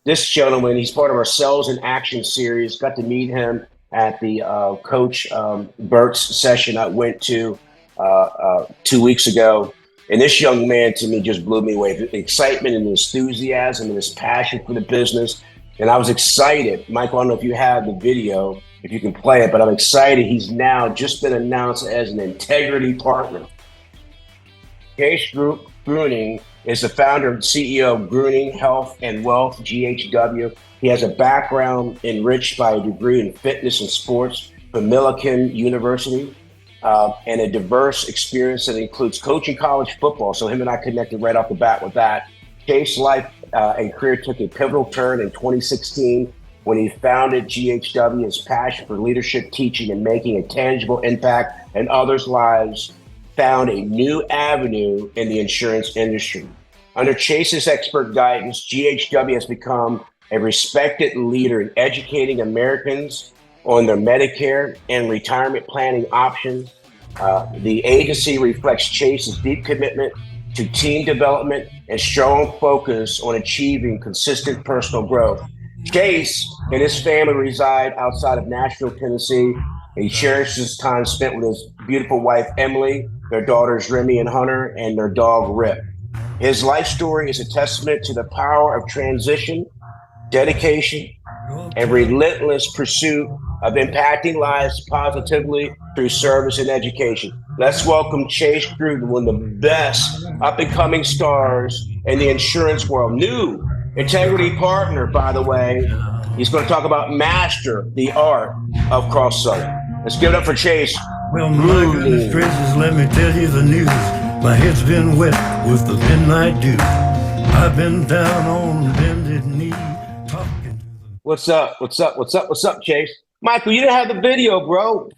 this gentleman, he's part of our Sales in Action series. Got to meet him at the Coach Burt's session I went to 2 weeks ago. And this young man to me just blew me away. The excitement and enthusiasm and his passion for the business. And I was excited. Michael, I don't know if you have the video, if you can play it, but I'm excited. He's now just been announced as an integrity partner. Case Gruening is the founder and CEO of Gruening Health and Wealth, GHW. He has a background enriched by a degree in fitness and sports from Millikan University, and a diverse experience that includes coaching college football. So him and I connected right off the bat with that. Chase's life and career took a pivotal turn in 2016 when he founded GHW. His passion for leadership, teaching, and making a tangible impact in others' lives found a new avenue in the insurance industry. Under Chase's expert guidance, GHW has become a respected leader in educating Americans on their Medicare and retirement planning options. The agency reflects Chase's deep commitment to team development and strong focus on achieving consistent personal growth. Chase and his family reside outside of Nashville, Tennessee. He cherishes time spent with his beautiful wife, Emily, their daughters, Remy and Hunter, and their dog, Rip. His life story is a testament to the power of transition, dedication, and relentless pursuit of impacting lives positively through service and education. Let's welcome Chase Gruening, one of the best up-and-coming stars in the insurance world. New integrity partner, by the way. He's going to talk about master the art of cross-selling. Let's give it up for Chase. Well, my goodness gracious, let me tell you the news. My head's been wet with the midnight dew. I've been down on bended knee talking. What's up, Chase? Michael, you didn't have the video, bro.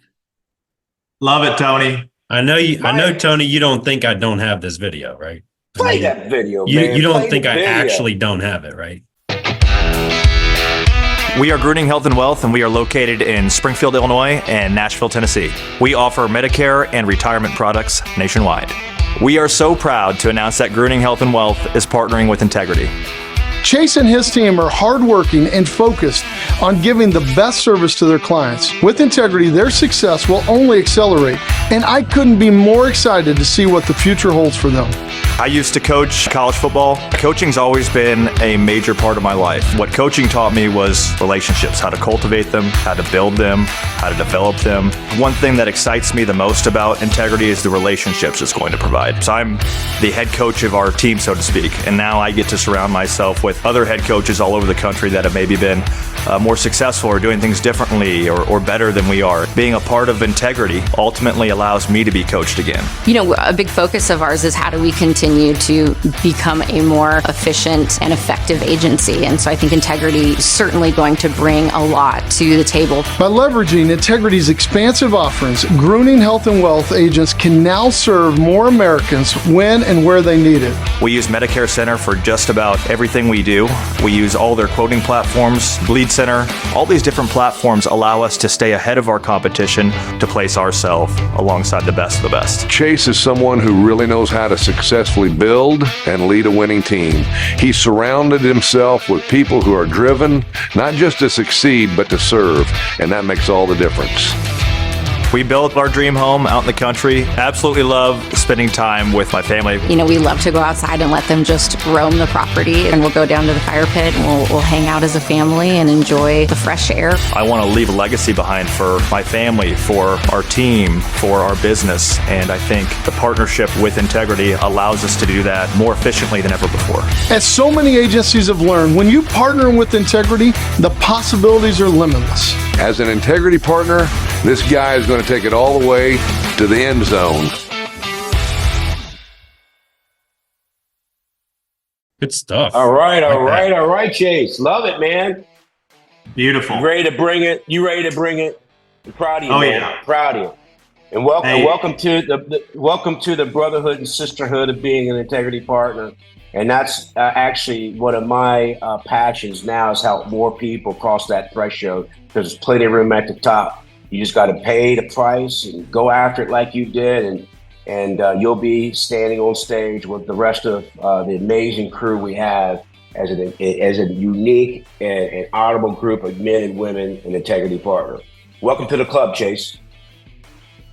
Love it, Tony. I know, Tony, you don't think I don't have this video, right? Play that video, man. You don't think I actually don't have it, right? We are Gruening Health and Wealth, and we are located in Springfield, Illinois, and Nashville, Tennessee. We offer Medicare and retirement products nationwide. We are so proud to announce that Gruening Health and Wealth is partnering with Integrity. Chase and his team are hardworking and focused on giving the best service to their clients. With Integrity, their success will only accelerate, and I couldn't be more excited to see what the future holds for them. I used to coach college football. Coaching's always been a major part of my life. What coaching taught me was relationships, how to cultivate them, how to build them, how to develop them. One thing that excites me the most about Integrity is the relationships it's going to provide. So I'm the head coach of our team, so to speak, and now I get to surround myself with other head coaches all over the country that have maybe been more successful or doing things differently or better than we are. Being a part of Integrity ultimately allows me to be coached again. You know, a big focus of ours is how do we continue to become a more efficient and effective agency. And so I think Integrity is certainly going to bring a lot to the table. By leveraging Integrity's expansive offerings, Gruening Health and Wealth agents can now serve more Americans when and where they need it. We use Medicare Center for just about everything we do. We use all their quoting platforms, Lead Center. All these different platforms allow us to stay ahead of our competition to place ourselves alongside the best of the best. Chase is someone who really knows how to successfully build and lead a winning team. He surrounded himself with people who are driven, not just to succeed, but to serve, and that makes all the difference. We built our dream home out in the country. Absolutely love spending time with my family. You know, we love to go outside and let them just roam the property, and we'll go down to the fire pit and we'll hang out as a family and enjoy the fresh air. I want to leave a legacy behind for my family, for our team, for our business, and I think the partnership with Integrity allows us to do that more efficiently than ever before. As so many agencies have learned, when you partner with Integrity, the possibilities are limitless. As an Integrity partner, this guy is going to take it all the way to the end zone. Good stuff. All right, Chase. Love it, man. Beautiful. You ready to bring it? I'm proud of you, Oh, man. yeah. Proud of you. And welcome to the brotherhood and sisterhood of being an Integrity partner. And that's actually one of my passions now, is help more people cross that threshold, because there's plenty of room at the top. You just got to pay the price and go after it like you did, and you'll be standing on stage with the rest of the amazing crew we have as a unique and honorable group of men and women and integrity partner. Welcome to the club, Chase.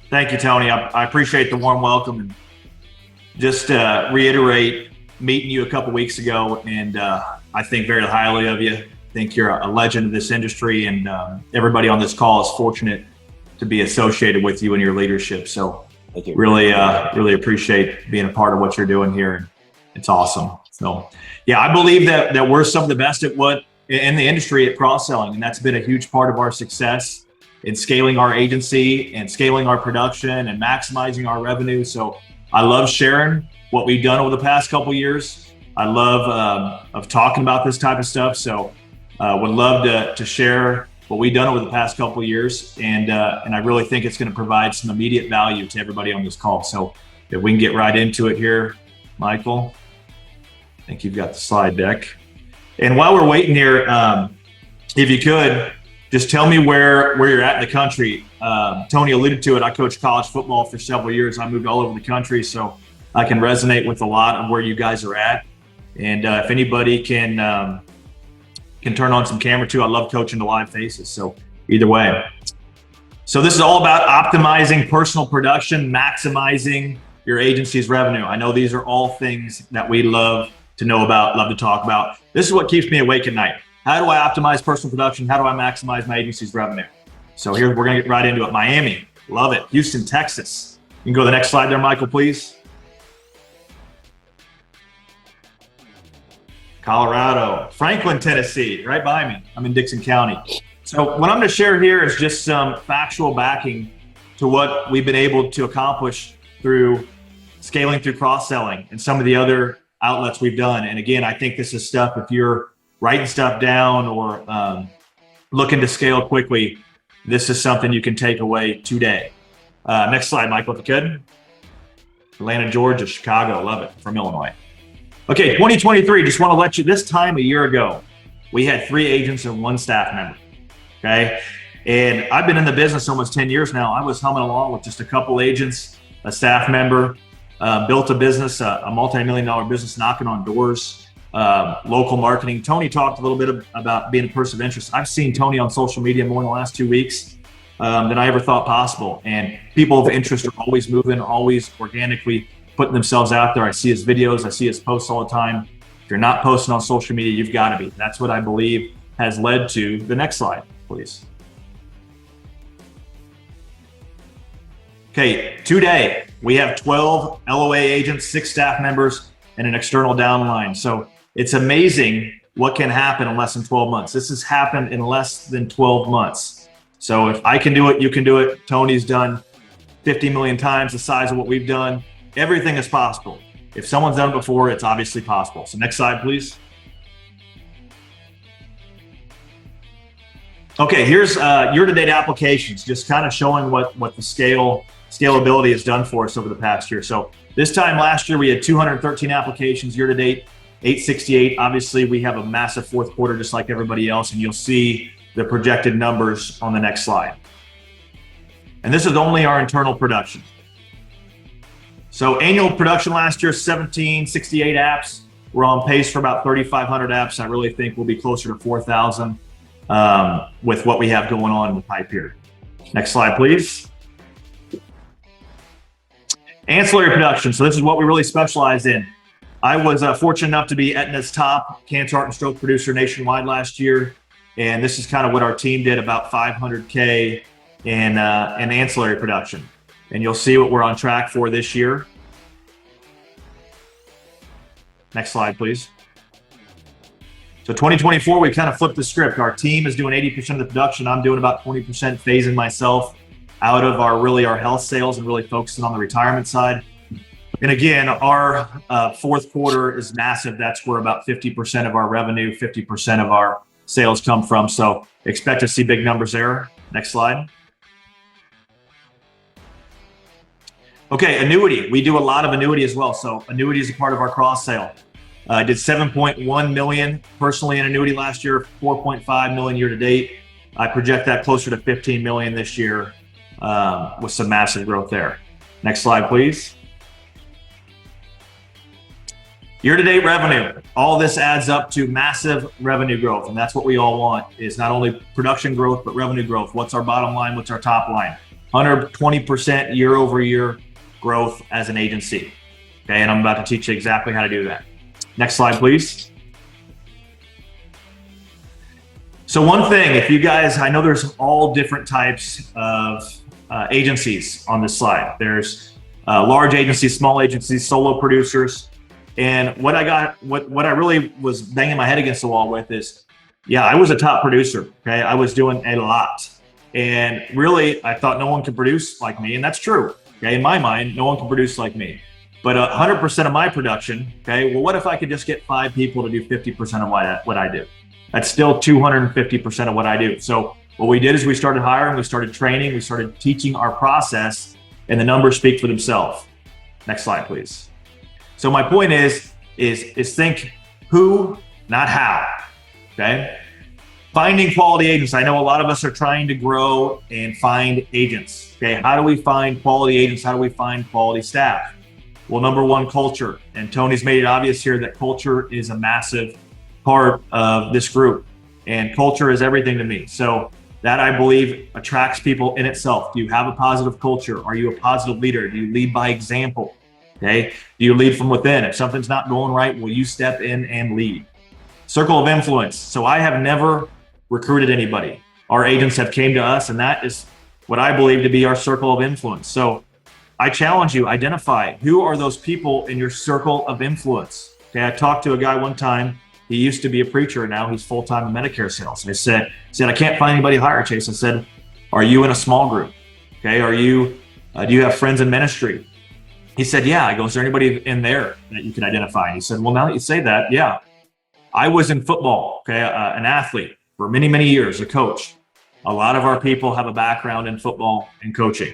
Thank you, Tony. I appreciate the warm welcome, and just reiterate meeting you a couple weeks ago, and I think very highly of you. I think you're a legend of this industry, and everybody on this call is fortunate to be associated with you and your leadership. So Thank you. really appreciate being a part of what you're doing here. It's awesome. So yeah, I believe that we're some of the best at what in the industry at cross-selling, and that's been a huge part of our success in scaling our agency and scaling our production and maximizing our revenue. So I love sharing what we've done over the past couple of years. I love of talking about this type of stuff. So would love to share what we've done over the past couple of years. And I really think it's going to provide some immediate value to everybody on this call. So if we can get right into it here, Michael, I think you've got the slide deck. And while we're waiting here, if you could, just tell me where you're at in the country. Tony alluded to it. I coached college football for several years. I moved all over the country, so I can resonate with a lot of where you guys are at. And if anybody can turn on some camera too, I love coaching to live faces. So either way. So this is all about optimizing personal production, maximizing your agency's revenue. I know these are all things that we love to know about, love to talk about. This is what keeps me awake at night. How do I optimize personal production? How do I maximize my agency's revenue? So here we're going to get right into it. Miami, love it. Houston, Texas. You can go to the next slide there, Michael, please. Colorado, Franklin, Tennessee, right behind me. I'm in Dixon County. So what I'm going to share here is just some factual backing to what we've been able to accomplish through scaling through cross-selling and some of the other outlets we've done. And again, I think this is stuff, if you're writing stuff down or looking to scale quickly, this is something you can take away today. Next slide, Michael, if you could. Atlanta, Georgia, Chicago, love it, from Illinois. Okay, 2023, just want to let you, this time a year ago, we had 3 agents and 1 staff member, okay? And I've been in the business almost 10 years now. I was humming along with just a couple agents, a staff member, built a business, a multi-million-dollar business, knocking on doors, local marketing. Tony talked a little bit about being a person of interest. I've seen Tony on social media more in the last 2 weeks than I ever thought possible. And people of interest are always moving, always organically putting themselves out there. I see his videos, I see his posts all the time. If you're not posting on social media, you've got to be. That's what I believe has led to the next slide, please. Okay, today we have 12 LOA agents, 6 staff members, and an external downline. So it's amazing what can happen in less than 12 months. This has happened in less than 12 months. So if I can do it, you can do it. Tony's done 50 million times the size of what we've done. Everything is possible. If someone's done it before, it's obviously possible. So next slide, please. Okay, here's year-to-date applications, just kind of showing what the scalability has done for us over the past year. So this time last year, we had 213 applications. Year-to-date, 868. Obviously, we have a massive fourth quarter just like everybody else, and you'll see the projected numbers on the next slide. And this is only our internal production. So annual production last year, 1,768 apps. We're on pace for about 3,500 apps. I really think we'll be closer to 4,000 with what we have going on in the pipe here. Next slide, please. Ancillary production. So this is what we really specialize in. I was fortunate enough to be Aetna's top cancer, heart, and stroke producer nationwide last year. And this is kind of what our team did, about 500K in ancillary production. And you'll see what we're on track for this year. Next slide, please. So 2024, we kind of flipped the script. Our team is doing 80% of the production. I'm doing about 20%, phasing myself out of our health sales and really focusing on the retirement side. And again, our fourth quarter is massive. That's where about 50% of our revenue, 50% of our sales come from. So expect to see big numbers there. Next slide. Okay, annuity. We do a lot of annuity as well. So annuity is a part of our cross sale. I did 7.1 million personally in annuity last year, 4.5 million year to date. I project that closer to 15 million this year with some massive growth there. Next slide, please. Year-to-date revenue, all this adds up to massive revenue growth, and that's what we all want, is not only production growth, but revenue growth. What's our bottom line? What's our top line? 120% year-over-year growth as an agency. Okay, and I'm about to teach you exactly how to do that. Next slide, please. So one thing, if you guys, I know there's all different types of agencies on this slide. There's large agencies, small agencies, solo producers. And what I really was banging my head against the wall with is, yeah, I was a top producer. Okay, I was doing a lot, and really, I thought no one could produce like me, and that's true. Okay, in my mind, no one can produce like me. But 100% of my production. Okay, well, what if I could just get 5 people to do 50% of what I do? That's still 250% of what I do. So what we did is we started hiring, we started training, we started teaching our process, and the numbers speak for themselves. Next slide, please. So my point is think who, not how, okay? Finding quality agents. I know a lot of us are trying to grow and find agents, okay? How do we find quality agents? How do we find quality staff? Well, number one, culture. And Tony's made it obvious here that culture is a massive part of this group, and culture is everything to me. So that, I believe, attracts people in itself. Do you have a positive culture? Are you a positive leader? Do you lead by example? Okay. Do you lead from within? If something's not going right, will you step in and lead? Circle of influence. So I have never recruited anybody. Our agents have came to us, and that is what I believe to be our circle of influence. So I challenge you, identify who are those people in your circle of influence. Okay. I talked to a guy one time. He used to be a preacher, and now he's full-time in Medicare sales. I said, I can't find anybody to hire, Chase. I said, are you in a small group? Okay. Are you, do you have friends in ministry? He said, yeah. I go, is there anybody in there that you can identify? And he said, well, now that you say that, yeah. I was in football, okay, an athlete for many, many years, a coach. A lot of our people have a background in football and coaching.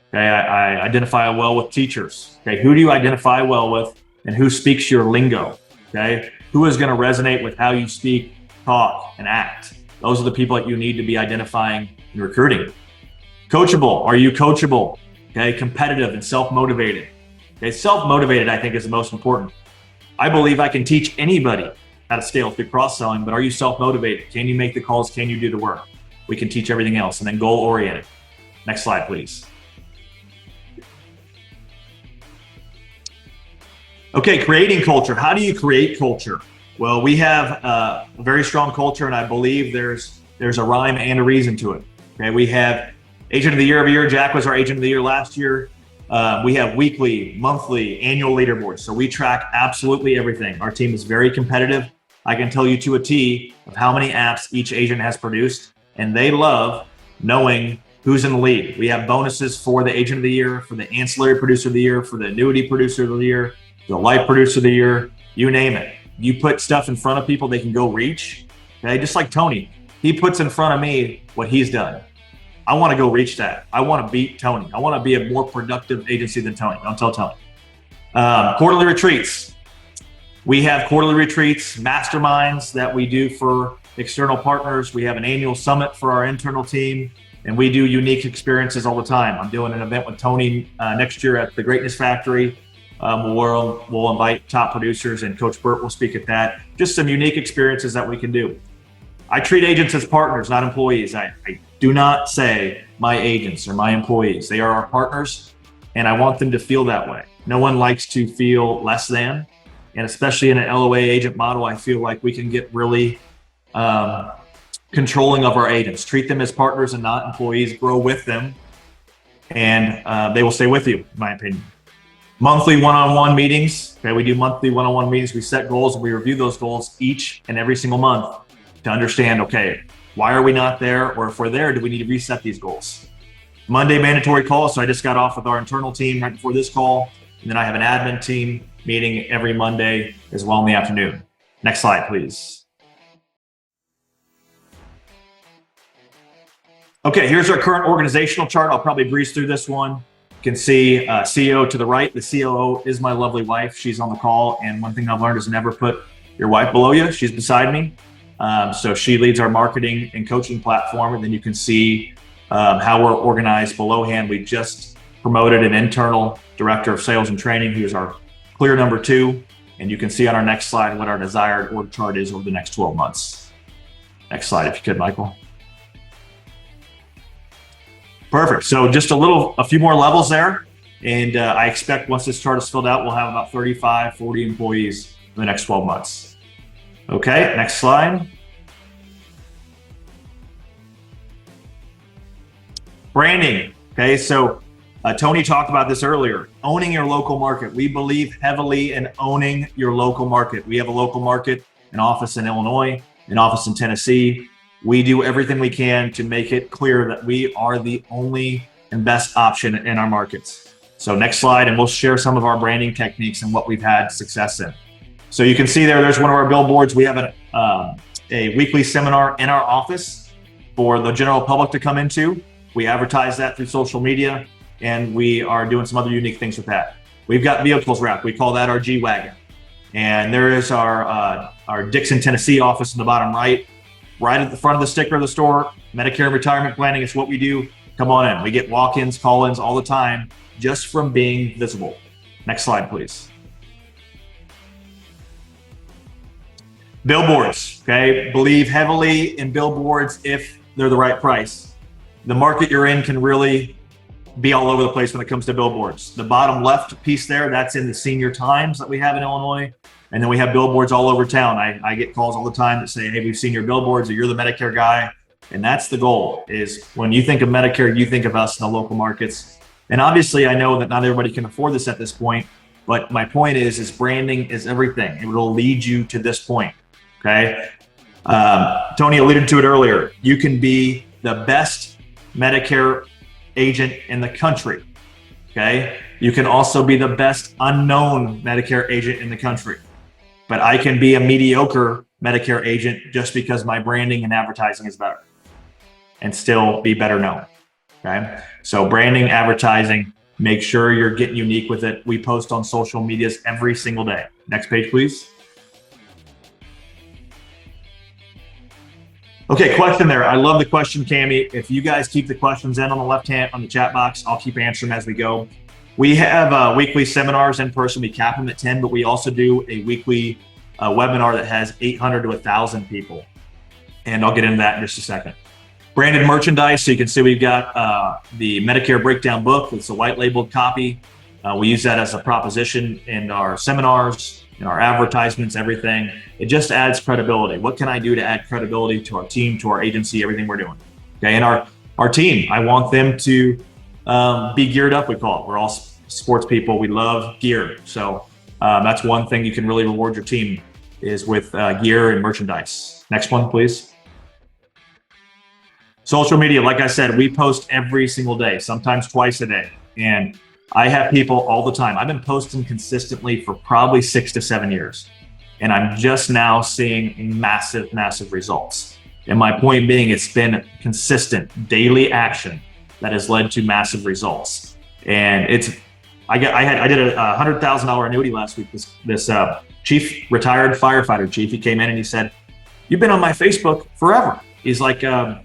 Okay, I identify well with teachers. Okay, who do you identify well with, and who speaks your lingo? Okay, who is going to resonate with how you speak, talk, and act? Those are the people that you need to be identifying and recruiting. Coachable. Are you coachable? Okay, competitive and self-motivated. Okay, self-motivated, I think, is the most important. I believe I can teach anybody how to scale through cross-selling, but are you self-motivated? Can you make the calls? Can you do the work? We can teach everything else. And then goal-oriented. Next slide, please. Okay, creating culture. How do you create culture? Well, we have a very strong culture, and I believe there's a rhyme and a reason to it. Okay, we have Agent of the Year every year. Jack was our Agent of the Year last year. We have weekly, monthly, annual leaderboards. So we track absolutely everything. Our team is very competitive. I can tell you to a T of how many apps each agent has produced, and they love knowing who's in the lead. We have bonuses for the Agent of the Year, for the Ancillary Producer of the Year, for the Annuity Producer of the Year, the Life Producer of the Year, you name it. You put stuff in front of people they can go reach. Okay, just like Tony, he puts in front of me what he's done. I want to go reach that. I want to beat Tony. I want to be a more productive agency than Tony. Don't tell Tony. Quarterly retreats. We have quarterly retreats, masterminds that we do for external partners. We have an annual summit for our internal team, and we do unique experiences all the time. I'm doing an event with Tony next year at the Greatness Factory. We'll invite top producers, and Coach Burt will speak at that. Just some unique experiences that we can do. I treat agents as partners, not employees. I do not say my agents or my employees. They are our partners, and I want them to feel that way. No one likes to feel less than, and especially in an LOA agent model, I feel like we can get really controlling of our agents. Treat them as partners and not employees. Grow with them, and they will stay with you, in my opinion. Monthly one-on-one meetings. Okay, we do monthly one-on-one meetings. We set goals and we review those goals each and every single month to understand, okay, why are we not there? Or if we're there, do we need to reset these goals? Monday mandatory call. So I just got off with our internal team right before this call. And then I have an admin team meeting every Monday as well in the afternoon. Next slide, please. Okay, here's our current organizational chart. I'll probably breeze through this one. You can see CEO to the right. The COO is my lovely wife. She's on the call. And one thing I've learned is never put your wife below you. She's beside me. So she leads our marketing and coaching platform. And then you can see how we're organized below hand. We just promoted an internal director of sales and training, who's our clear number 2. And you can see on our next slide what our desired org chart is over the next 12 months. Next slide, if you could, Michael. Perfect. So just a few more levels there. And I expect once this chart is filled out, we'll have about 35, 40 employees in the next 12 months. Okay, next slide. Branding. Okay, so Tony talked about this earlier. Owning your local market. We believe heavily in owning your local market. We have a local market, an office in Illinois, an office in Tennessee. We do everything we can to make it clear that we are the only and best option in our markets. So next slide, and we'll share some of our branding techniques and what we've had success in. So you can see there's one of our billboards. We have a weekly seminar in our office for the general public to come into. We advertise that through social media, and we are doing some other unique things with that. We've got vehicles wrapped. We call that our G-Wagon. And there is our Dixon, Tennessee office in the bottom right at the front of the sticker of the store. Medicare and retirement planning is what we do. Come on in. We get walk-ins, call-ins all the time just from being visible. Next slide, please. Billboards, okay? Believe heavily in billboards if they're the right price. The market you're in can really be all over the place when it comes to billboards. The bottom left piece there, that's in the senior times that we have in Illinois. And then we have billboards all over town. I get calls all the time that say, hey, we've seen your billboards, or you're the Medicare guy. And that's the goal, is when you think of Medicare, you think of us in the local markets. And obviously, I know that not everybody can afford this at this point, but my point is branding is everything. It will lead you to this point, okay? Tony alluded to it earlier. You can be the best Medicare agent in the country, okay? You can also be the best unknown Medicare agent in the country. But I can be a mediocre Medicare agent just because my branding and advertising is better and still be better known, okay? So branding, advertising, make sure you're getting unique with it. We post on social medias every single day. Next page, please. Okay, question there. I love the question, Cami. If you guys keep the questions in on the left hand on the chat box, I'll keep answering them as we go. We have weekly seminars in person. We cap them at 10, but we also do a weekly webinar that has 800 to 1,000 people. And I'll get into that in just a second. Branded merchandise. So you can see we've got the Medicare Breakdown book. It's a white labeled copy. We use that as a proposition in our seminars, in our advertisements, everything. It just adds credibility. What can I do to add credibility to our team, to our agency, everything we're doing? Okay, and our team, I want them to be geared up, we call it. We're all sports people. We love gear. So that's one thing you can really reward your team is with gear and merchandise. Next one, please. Social media, like I said, we post every single day, sometimes twice a day. And I have people all the time. I've been posting consistently for probably 6 to 7 years. And I'm just now seeing massive, massive results. And my point being, it's been consistent daily action that has led to massive results. And I did a $100,000 annuity last week. This chief, retired firefighter chief, he came in and he said, "You've been on my Facebook forever." He's like, "I'm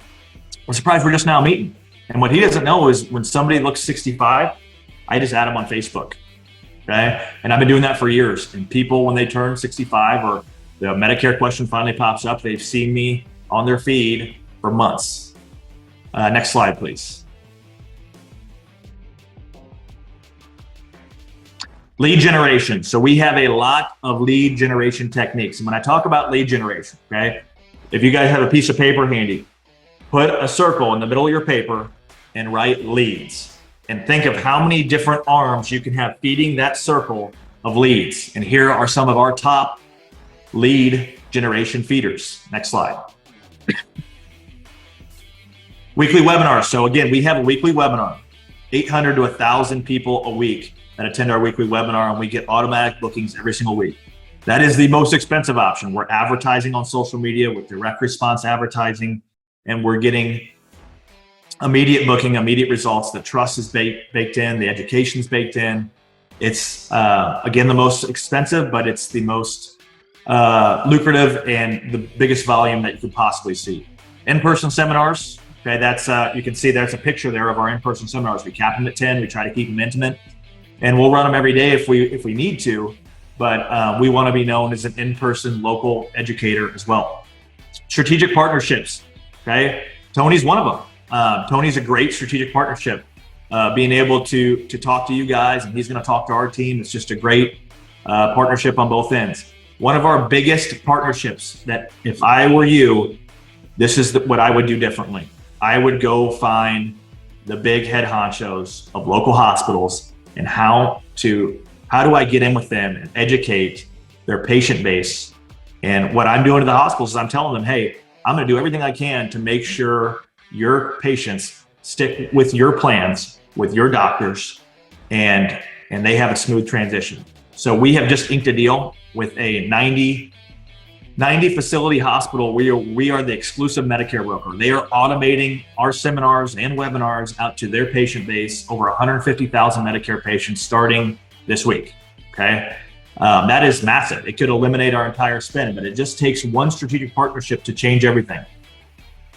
surprised we're just now meeting." And what he doesn't know is when somebody looks 65, I just add them on Facebook, okay? And I've been doing that for years. And people, when they turn 65 or the Medicare question finally pops up, they've seen me on their feed for months. Next slide, please. Lead generation. So we have a lot of lead generation techniques. And when I talk about lead generation, okay, if you guys have a piece of paper handy, put a circle in the middle of your paper and write leads. And think of how many different arms you can have feeding that circle of leads. And here are some of our top lead generation feeders. Next slide. Weekly webinars. So again, we have a weekly webinar, 800 to 1,000 people a week that attend our weekly webinar, and we get automatic bookings every single week. That is the most expensive option. We're advertising on social media with direct response advertising, and we're getting immediate booking, immediate results. The trust is baked in, the education is baked in. It's, again, the most expensive, but it's the most lucrative and the biggest volume that you could possibly see. In-person seminars, okay, that's, you can see there's a picture there of our in-person seminars. We cap them at 10, we try to keep them intimate, and we'll run them every day if we need to. but we want to be known as an in-person local educator as well. Strategic partnerships, okay? Tony's one of them. Tony's a great strategic partnership. Being able to talk to you guys, and he's going to talk to our team. It's just a great partnership on both ends. One of our biggest partnerships that if I were you, this is what I would do differently. I would go find the big head honchos of local hospitals and how do I get in with them and educate their patient base. And what I'm doing to the hospitals is I'm telling them, hey, I'm going to do everything I can to make sure your patients stick with your plans, with your doctors, and they have a smooth transition. So we have just inked a deal with a 90 facility hospital. We are the exclusive Medicare broker. They are automating our seminars and webinars out to their patient base, over 150,000 Medicare patients starting this week. Okay. That is massive. It could eliminate our entire spend, but it just takes one strategic partnership to change everything.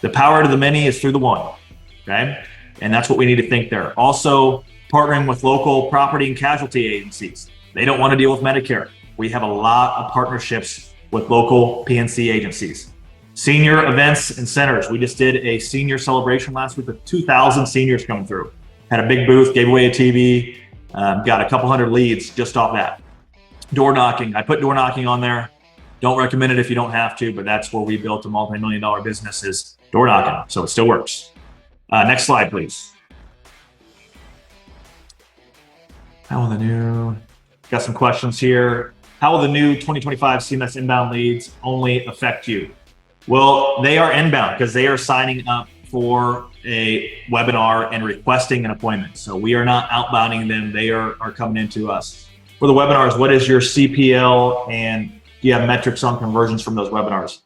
The power to the many is through the one. Okay. And that's what we need to think there. Also, partnering with local property and casualty agencies. They don't want to deal with Medicare. We have a lot of partnerships with local PNC agencies. Senior events and centers. We just did a senior celebration last week with 2,000 seniors coming through. Had a big booth, gave away a TV, got a couple hundred leads just off that. Door knocking. I put door knocking on there. Don't recommend it if you don't have to, but that's where we built a multi-million-dollar business, is door knocking. So it still works. Next slide, please. How will the new, got some questions here. How will the new 2025 CMS inbound leads only affect you? Well, they are inbound because they are signing up for a webinar and requesting an appointment. So we are not outbounding them. They are coming into us. For the webinars, what is your CPL, and do you have metrics on conversions from those webinars?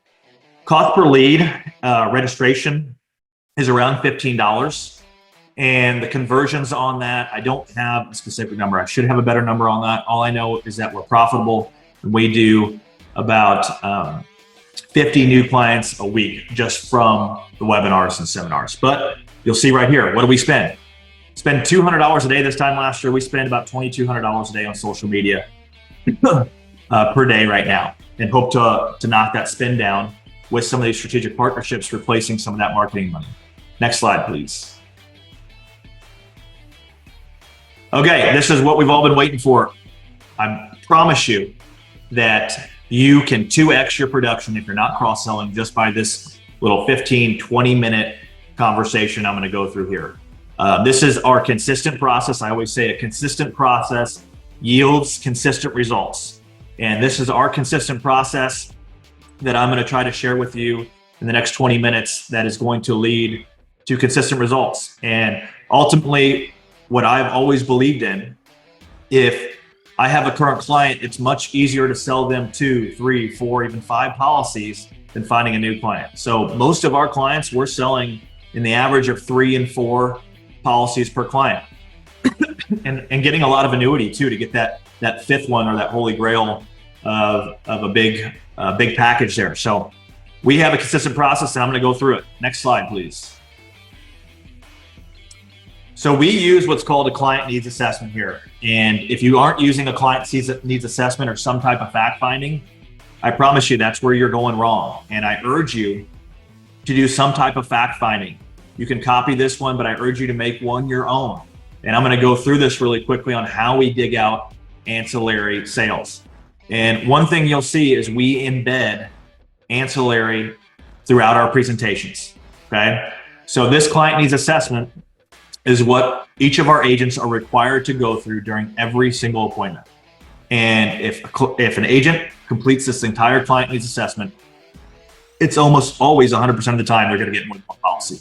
Cost per lead registration is around $15. And the conversions on that, I don't have a specific number. I should have a better number on that. All I know is that we're profitable, and we do about 50 new clients a week just from the webinars and seminars. But you'll see right here, what do we spend? Spend $200 a day. This time last year, we spend about $2,200 a day on social media per day right now, and hope to knock that spend down with some of these strategic partnerships, replacing some of that marketing money. Next slide, please. Okay, this is what we've all been waiting for. I promise you that you can 2x your production if you're not cross-selling just by this little 15, 20-minute conversation I'm going to go through here. This is our consistent process. I always say a consistent process yields consistent results. And this is our consistent process that I'm going to try to share with you in the next 20 minutes that is going to lead to consistent results. And ultimately, what I've always believed in, if I have a current client, it's much easier to sell them 2, 3, 4, even 5 policies than finding a new client. So most of our clients, we're selling in the average of 3 and 4 policies per client, and getting a lot of annuity too, to get that 5th one, or that holy grail of a big package there. So we have a consistent process, and I'm going to go through it. Next slide, please. So we use what's called a client needs assessment here. And if you aren't using a client needs assessment or some type of fact finding, I promise you that's where you're going wrong. And I urge you to do some type of fact finding. You can copy this one, but I urge you to make one your own. And I'm going to go through this really quickly on how we dig out ancillary sales. And one thing you'll see is we embed ancillary throughout our presentations. Okay. So this client needs assessment is what each of our agents are required to go through during every single appointment. And if an agent completes this entire client needs assessment, it's almost always 100% of the time they're going to get more than one policy.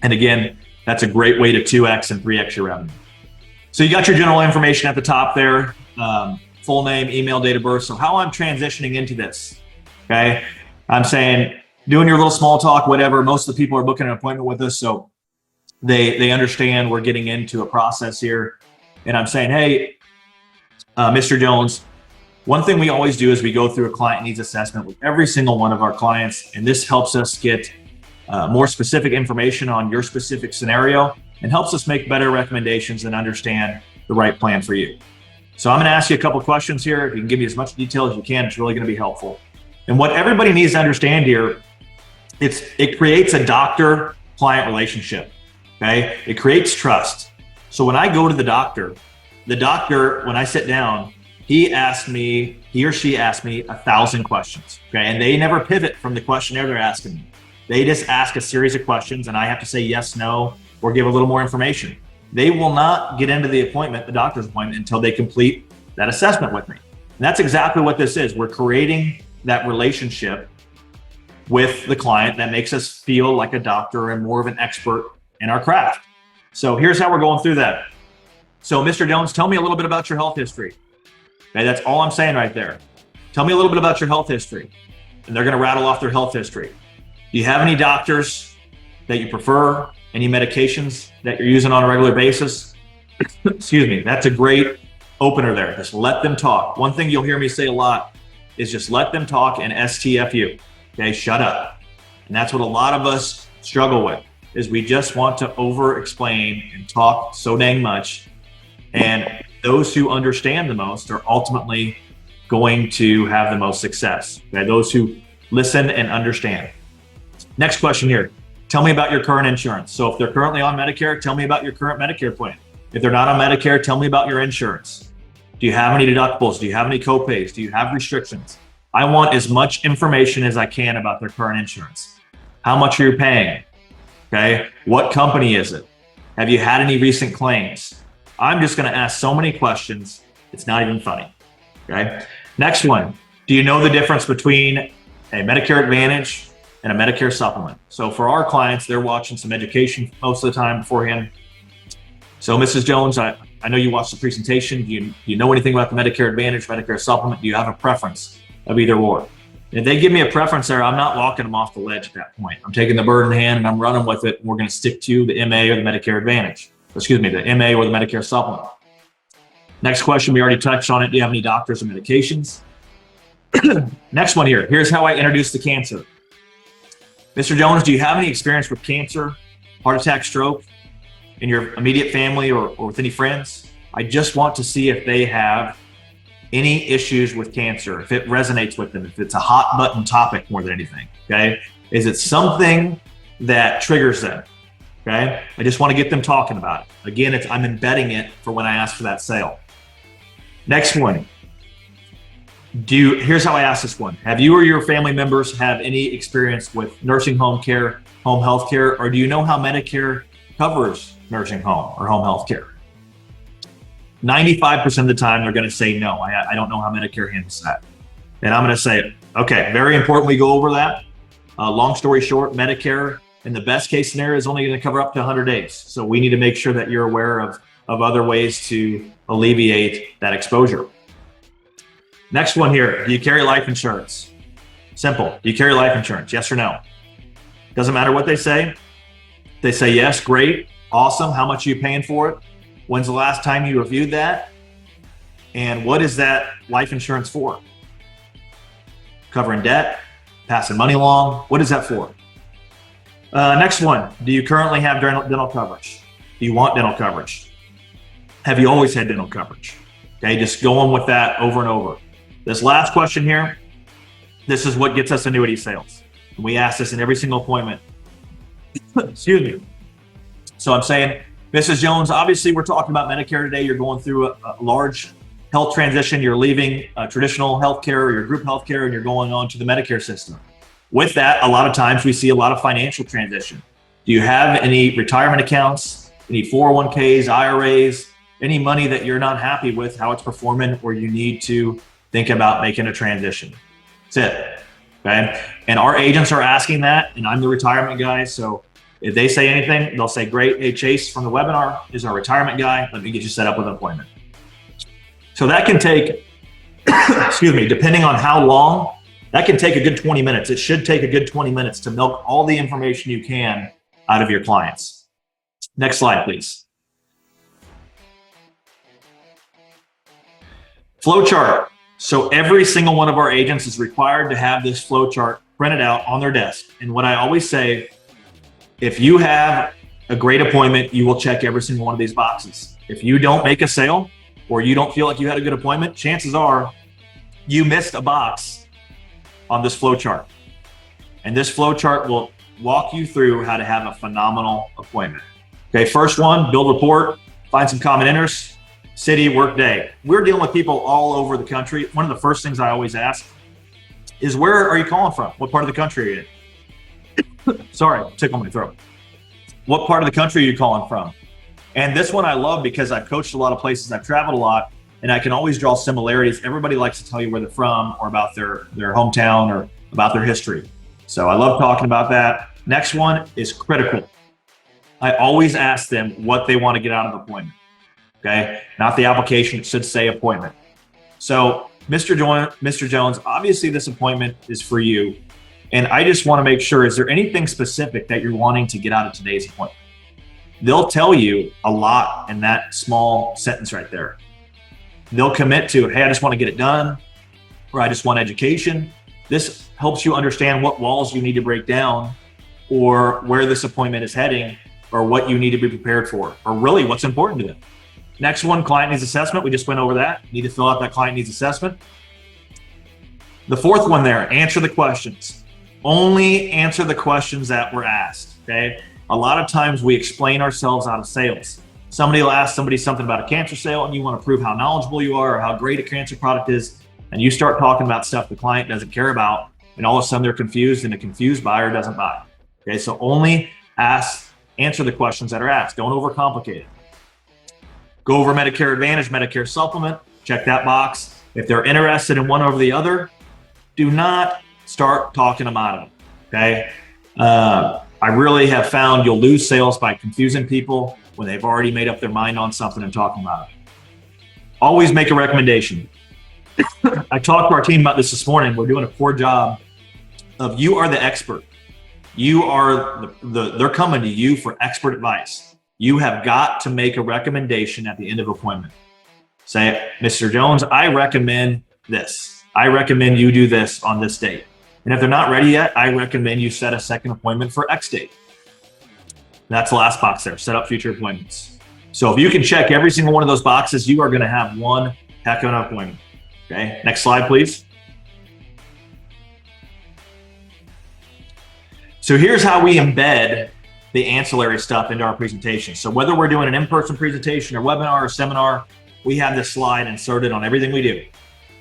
And again, that's a great way to 2x and 3x your revenue. So you got your general information at the top there, full name, email, date of birth. So how I'm transitioning into this, okay? I'm saying, doing your little small talk, whatever. Most of the people are booking an appointment with us, so they understand we're getting into a process here. And I'm saying, hey, Mr. Jones, one thing we always do is we go through a client needs assessment with every single one of our clients. And this helps us get more specific information on your specific scenario, and helps us make better recommendations and understand the right plan for you. So I'm going to ask you a couple questions here. If you can give me as much detail as you can, it's really going to be helpful. And what everybody needs to understand here, it creates a doctor-client relationship, okay? It creates trust. So when I go to the doctor, when I sit down, he or she asks me 1,000 questions, okay? And they never pivot from the questionnaire they're asking me. They just ask a series of questions and I have to say yes, no, or give a little more information. They will not get into the doctor's appointment, until they complete that assessment with me. And that's exactly what this is. We're creating that relationship with the client that makes us feel like a doctor and more of an expert in our craft. So here's how we're going through that. So Mr. Jones, tell me a little bit about your health history. Okay, that's all I'm saying right there. Tell me a little bit about your health history. And they're going to rattle off their health history. Do you have any doctors that you prefer? Any medications that you're using on a regular basis? Excuse me. That's a great opener there. Just let them talk. One thing you'll hear me say a lot is just let them talk and STFU. Okay, shut up. And that's what a lot of us struggle with, is we just want to over-explain and talk so dang much. And those who understand the most are ultimately going to have the most success. Okay? Those who listen and understand. Next question here. Tell me about your current insurance. So if they're currently on Medicare, tell me about your current Medicare plan. If they're not on Medicare, tell me about your insurance. Do you have any deductibles? Do you have any copays? Do you have restrictions? I want as much information as I can about their current insurance. How much are you paying? Okay. What company is it? Have you had any recent claims? I'm just going to ask so many questions. It's not even funny. Okay. Next one. Do you know the difference between a Medicare Advantage and a Medicare supplement? So for our clients, they're watching some education most of the time beforehand. So Mrs. Jones, I know you watched the presentation. Do you know anything about the Medicare Advantage, Medicare supplement? Do you have a preference of either or? If they give me a preference there, I'm not walking them off the ledge at that point. I'm taking the bird in hand and I'm running with it. And we're going to stick to the MA or the Medicare Advantage. Excuse me, the MA or the Medicare supplement. Next question, we already touched on it. Do you have any doctors or medications? Next one here. Here's how I introduce the cancer. Mr. Jones, do you have any experience with cancer, heart attack, stroke in your immediate family or with any friends? I just want to see if they have any issues with cancer, if it resonates with them, if it's a hot button topic more than anything, okay? Is it something that triggers them, okay? I just want to get them talking about it. Again, I'm embedding it for when I ask for that sale. Next one. Here's how I ask this one. Have you or your family members have any experience with nursing home care, home health care, or do you know how Medicare covers nursing home or home health care? 95% of the time, they're going to say no. I don't know how Medicare handles that. And I'm going to say, okay, very important we go over that. Long story short, Medicare in the best case scenario is only going to cover up to 100 days. So we need to make sure that you're aware of other ways to alleviate that exposure. Next one here, do you carry life insurance? Simple. Do you carry life insurance? Yes or no? Doesn't matter what they say. They say yes, great, awesome. How much are you paying for it? When's the last time you reviewed that? And what is that life insurance for? Covering debt, passing money along. What is that for? Next one, do you currently have dental coverage? Do you want dental coverage? Have you always had dental coverage? Okay, just going with that over and over. This last question here, this is what gets us annuity sales. We ask this in every single appointment. Excuse me. So I'm saying, Mrs. Jones, obviously we're talking about Medicare today. You're going through a large health transition. You're leaving traditional healthcare or your group healthcare and you're going on to the Medicare system. With that, a lot of times we see a lot of financial transition. Do you have any retirement accounts, any 401ks, IRAs, any money that you're not happy with how it's performing or you need to think about making a transition? That's it. Okay. And our agents are asking that, and I'm the retirement guy. So if they say anything, they'll say, great. Hey, Chase from the webinar is our retirement guy. Let me get you set up with an appointment. So that can take, excuse me, depending on how long, that can take a good 20 minutes. It should take a good 20 minutes to milk all the information you can out of your clients. Next slide, please. Flow chart. So every single one of our agents is required to have this flow chart printed out on their desk. And what I always say, if you have a great appointment, you will check every single one of these boxes. If you don't make a sale, or you don't feel like you had a good appointment, chances are you missed a box on this flow chart. And this flow chart will walk you through how to have a phenomenal appointment. Okay, first one, build rapport, find some common interests, city, work day. We're dealing with people all over the country. One of the first things I always ask is, where are you calling from? What part of the country are you in? Sorry, tickle my throat. What part of the country are you calling from? And this one I love because I've coached a lot of places, I've traveled a lot, and I can always draw similarities. Everybody likes to tell you where they're from or about their hometown or about their history. So I love talking about that. Next one is critical. I always ask them what they want to get out of the appointment. Okay, not the application, it should say appointment. So Mr. Jones, obviously this appointment is for you. And I just want to make sure, is there anything specific that you're wanting to get out of today's appointment? They'll tell you a lot in that small sentence right there. They'll commit to, hey, I just want to get it done, or I just want education. This helps you understand what walls you need to break down, or where this appointment is heading, or what you need to be prepared for, or really what's important to them. Next one, client needs assessment. We just went over that. You need to fill out that client needs assessment. The fourth one there, answer the questions. Only answer the questions that were asked, okay? A lot of times we explain ourselves out of sales. Somebody will ask somebody something about a cancer sale and you want to prove how knowledgeable you are or how great a cancer product is, and you start talking about stuff the client doesn't care about, and all of a sudden they're confused, and a confused buyer doesn't buy. Okay, so only answer the questions that are asked. Don't overcomplicate it. Go over Medicare Advantage, Medicare Supplement, check that box. If they're interested in one over the other, do not start talking them out of it, okay? I really have found you'll lose sales by confusing people when they've already made up their mind on something and talking about it. Always make a recommendation. I talked to our team about this morning. We're doing a poor job of, you are the expert. You are they're coming to you for expert advice. You have got to make a recommendation at the end of appointment. Say, Mr. Jones, I recommend this. I recommend you do this on this date. And if they're not ready yet, I recommend you set a second appointment for X date. That's the last box there, set up future appointments. So if you can check every single one of those boxes, you are going to have one heck of an appointment. Okay, next slide, please. So here's how we embed the ancillary stuff into our presentation. So whether we're doing an in-person presentation or webinar or seminar, we have this slide inserted on everything we do.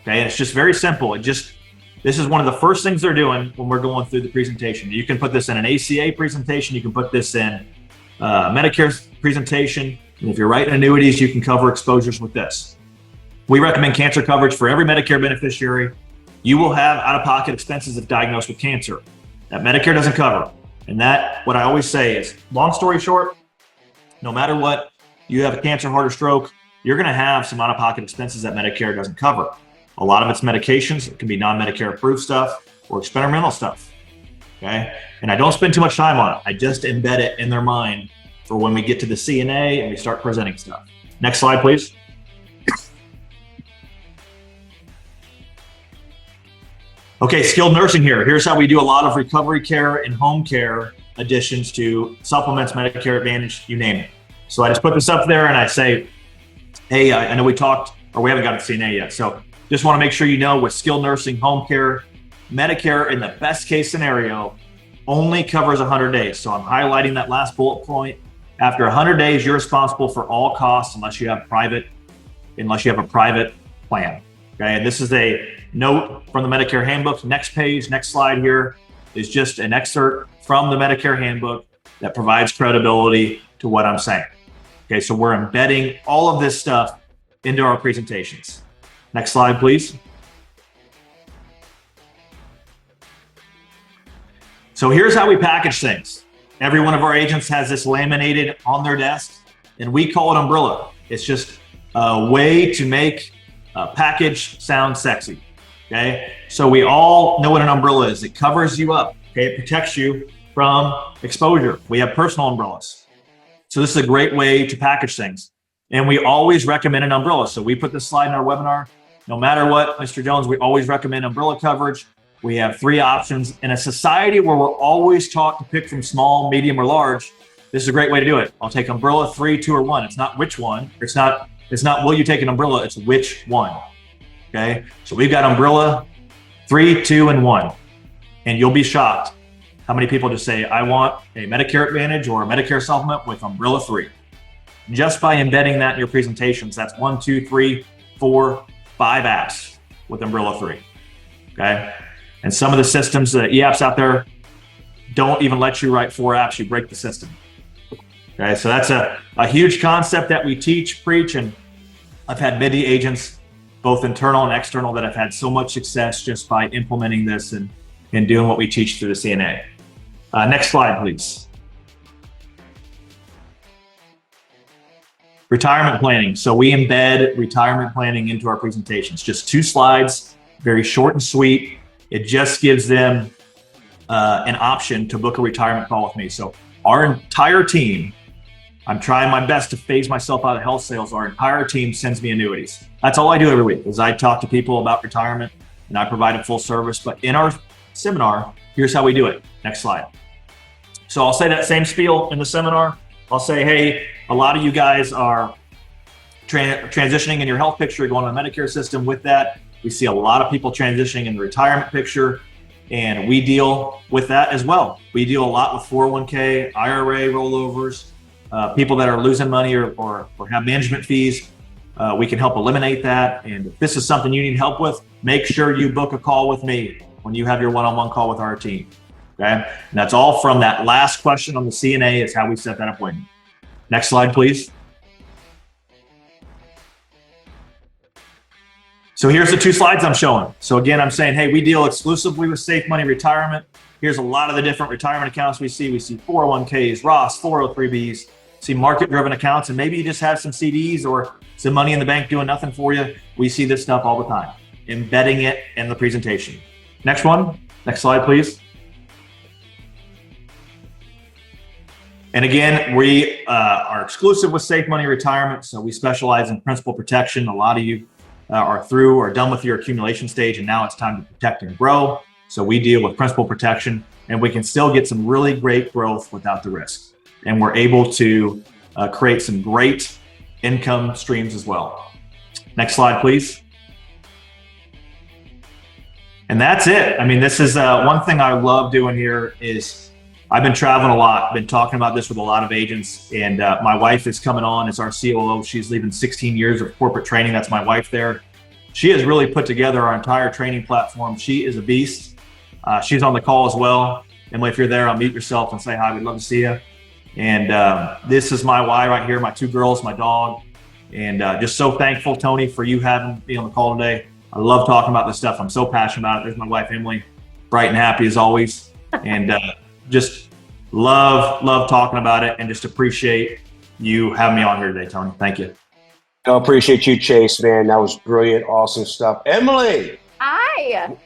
Okay, and it's just very simple. This is one of the first things they're doing when we're going through the presentation. You can put this in an ACA presentation. You can put this in Medicare presentation. And if you're writing annuities, you can cover exposures with this. We recommend cancer coverage for every Medicare beneficiary. You will have out-of-pocket expenses if diagnosed with cancer that Medicare doesn't cover. And that, what I always say is, long story short, no matter what, you have a cancer, heart, or stroke, you're going to have some out-of-pocket expenses that Medicare doesn't cover. A lot of it's medications. It can be non-Medicare approved stuff or experimental stuff. Okay. And I don't spend too much time on it. I just embed it in their mind for when we get to the CNA and we start presenting stuff. Next slide, please. Okay, skilled nursing here. Here's how we do a lot of recovery care and home care additions to supplements, Medicare Advantage, you name it. So I just put this up there and I say, hey, I know we talked, or we haven't got to CNA yet. So just want to make sure you know, with skilled nursing, home care, Medicare in the best case scenario only covers 100 days. So I'm highlighting that last bullet point. After 100 days, you're responsible for all costs unless you have a private plan. Okay, and this is a note from the Medicare handbook. Next page, next slide here is just an excerpt from the Medicare handbook that provides credibility to what I'm saying. Okay, so we're embedding all of this stuff into our presentations. Next slide, please. So here's how we package things. Every one of our agents has this laminated on their desk, and we call it umbrella. It's just a way to make a package sound sexy. Okay, so we all know what an umbrella is. It covers you up. Okay, it protects you from exposure. We have personal umbrellas. So this is a great way to package things. And we always recommend an umbrella. So we put this slide in our webinar. No matter what, Mr. Jones, we always recommend umbrella coverage. We have 3 options. In a society where we're always taught to pick from small, medium, or large, this is a great way to do it. I'll take umbrella, 3, 2, or 1. It's not which one. It's not It's not will you take an umbrella, it's which one. Okay, so we've got umbrella 3, 2, and 1. And you'll be shocked how many people just say, I want a Medicare Advantage or a Medicare supplement with umbrella 3. Just by embedding that in your presentations, that's 1, 2, 3, 4, 5 apps with umbrella 3. Okay, and some of the systems, the e-apps out there, don't even let you write 4 apps, you break the system. Okay, so that's a huge concept that we teach, preach, and I've had many agents, both internal and external, that have had so much success just by implementing this and doing what we teach through the CNA. Next slide, please. Retirement planning. So we embed retirement planning into our presentations. Just 2 slides, very short and sweet. It just gives them an option to book a retirement call with me. So our entire team, I'm trying my best to phase myself out of health sales. Our entire team sends me annuities. That's all I do every week is I talk to people about retirement and I provide a full service. But in our seminar, here's how we do it. Next slide. So I'll say that same spiel in the seminar. I'll say, hey, a lot of you guys are transitioning in your health picture, you're going to the Medicare system. With that, we see a lot of people transitioning in the retirement picture, and we deal with that as well. We deal a lot with 401k, IRA rollovers, people that are losing money or have management fees. We can help eliminate that. And if this is something you need help with, make sure you book a call with me when you have your one-on-one call with our team. Okay, and that's all from that last question on the CNA is how we set that appointment. Next slide, please. So here's the 2 slides I'm showing. So again, I'm saying, hey, we deal exclusively with safe money retirement. Here's a lot of the different retirement accounts we see. We see 401ks, Roths, 403bs, see market-driven accounts, and maybe you just have some CDs or some money in the bank doing nothing for you. We see this stuff all the time, embedding it in the presentation. Next one. Next slide, please. And again, we are exclusive with Safe Money Retirement, so we specialize in principal protection. A lot of you are through or done with your accumulation stage, and now it's time to protect and grow. So we deal with principal protection, and we can still get some really great growth without the risk. And we're able to create some great income streams as well. Next slide, please. And that's it. I mean, this is one thing I love doing here is I've been traveling a lot, been talking about this with a lot of agents, and my wife is coming on as our COO. She's leaving 16 years of corporate training. That's my wife there. She has really put together our entire training platform. She is a beast. She's on the call as well. Emily, if you're there, I'll mute yourself and say hi. We'd love to see you. And this is my Y right here, my 2 girls, my dog. And just so thankful, Tony, for you having me on the call today. I love talking about this stuff. I'm so passionate about it. There's my wife, Emily, bright and happy as always. And just love talking about it and just appreciate you having me on here today, Tony. Thank you. I appreciate you, Chase, man. That was brilliant, awesome stuff. Emily. Hi.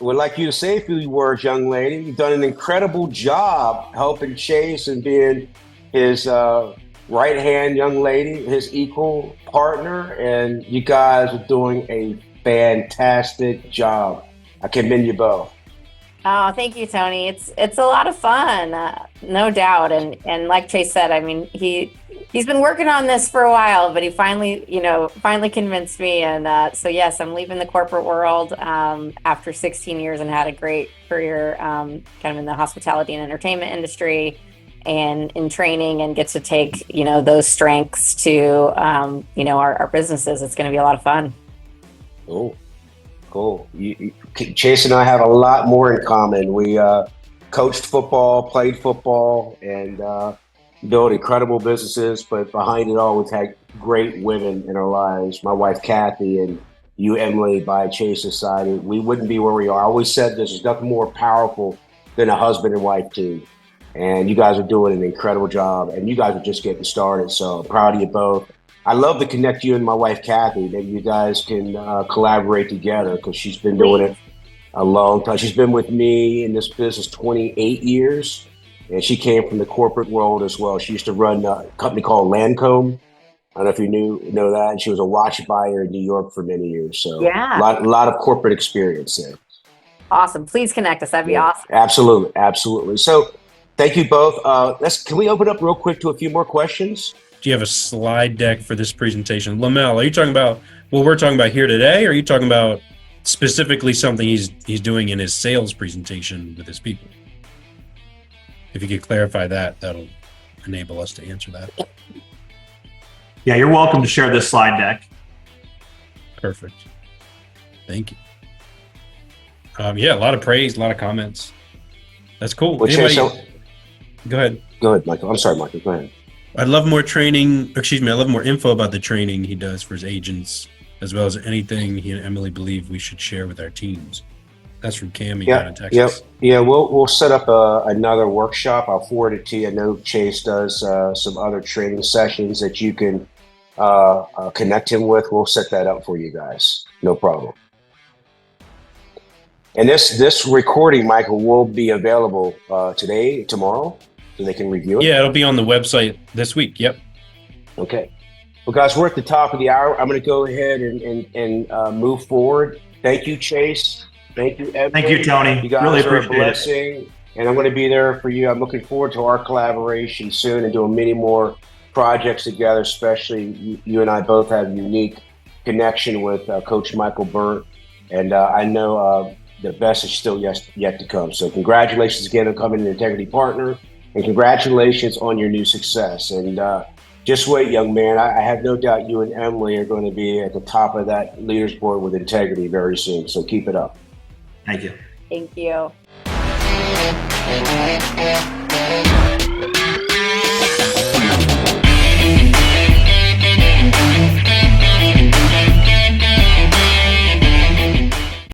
Would like you to say a few words, young lady. You've done an incredible job helping Chase and being his right-hand young lady, his equal partner, and you guys are doing a fantastic job. I commend you both. Oh, thank you, Tony. It's a lot of fun, no doubt. And like Chase said, I mean, he's been working on this for a while, but he finally convinced me. And so yes, I'm leaving the corporate world after 16 years and had a great career kind of in the hospitality and entertainment industry and in training, and get to take those strengths to our businesses. It's going to be a lot of fun. Cool. Chase and I have a lot more in common. We coached football, played football, and built incredible businesses. But behind it all, we've had great women in our lives. My wife, Kathy, and you, Emily, by Chase's side. We wouldn't be where we are. I always said this, there's nothing more powerful than a husband and wife team. And you guys are doing an incredible job. And you guys are just getting started. So I'm proud of you both. I love to connect you and my wife, Kathy. Maybe you guys can collaborate together, because she's been doing it a long time. She's been with me in this business 28 years, and she came from the corporate world as well. She used to run a company called Lancome. I don't know if you know that. And she was a watch buyer in New York for many years. So yeah, a lot of corporate experience there. Awesome. Please connect us. That'd be awesome. Absolutely. So thank you both. Can we open up real quick to a few more questions? Do you have a slide deck for this presentation? Lamel, are you talking about what we're talking about here today, or are you talking about specifically something he's doing in his sales presentation with his people? If you could clarify that, that'll enable us to answer that. Yeah, you're welcome to share this slide deck. Perfect. Thank you. Yeah, a lot of praise, a lot of comments. That's cool. Well, Chase, Go ahead. Go ahead, Michael. I'm sorry, Michael. Go ahead. I'd love more training. Excuse me. I love more info about the training he does for his agents, as well as anything he and Emily believe we should share with our teams. That's from Cammie down in Texas. Yeah. We'll set up another workshop. I'll forward it to you. I know Chase does some other training sessions that you can connect him with. We'll set that up for you guys. No problem. And this recording, Michael, will be available today, tomorrow, so they can review it. Yeah, it'll be on the website this week. Yep. Okay. Well, guys, we're at the top of the hour. I'm going to go ahead and move forward. Thank you, Chase. Thank you, Evan. Thank you, Tony. You guys really are a appreciate blessing, and I'm going to be there for you. I'm looking forward to our collaboration soon and doing many more projects together. Especially you and I both have a unique connection with Coach Michael Burt, and I know the best is still yet to come. So congratulations again on becoming an Integrity Partner, and congratulations on your new success. And just wait, young man. I have no doubt you and Emily are going to be at the top of that leaders board with Integrity very soon. So keep it up. Thank you. Thank you.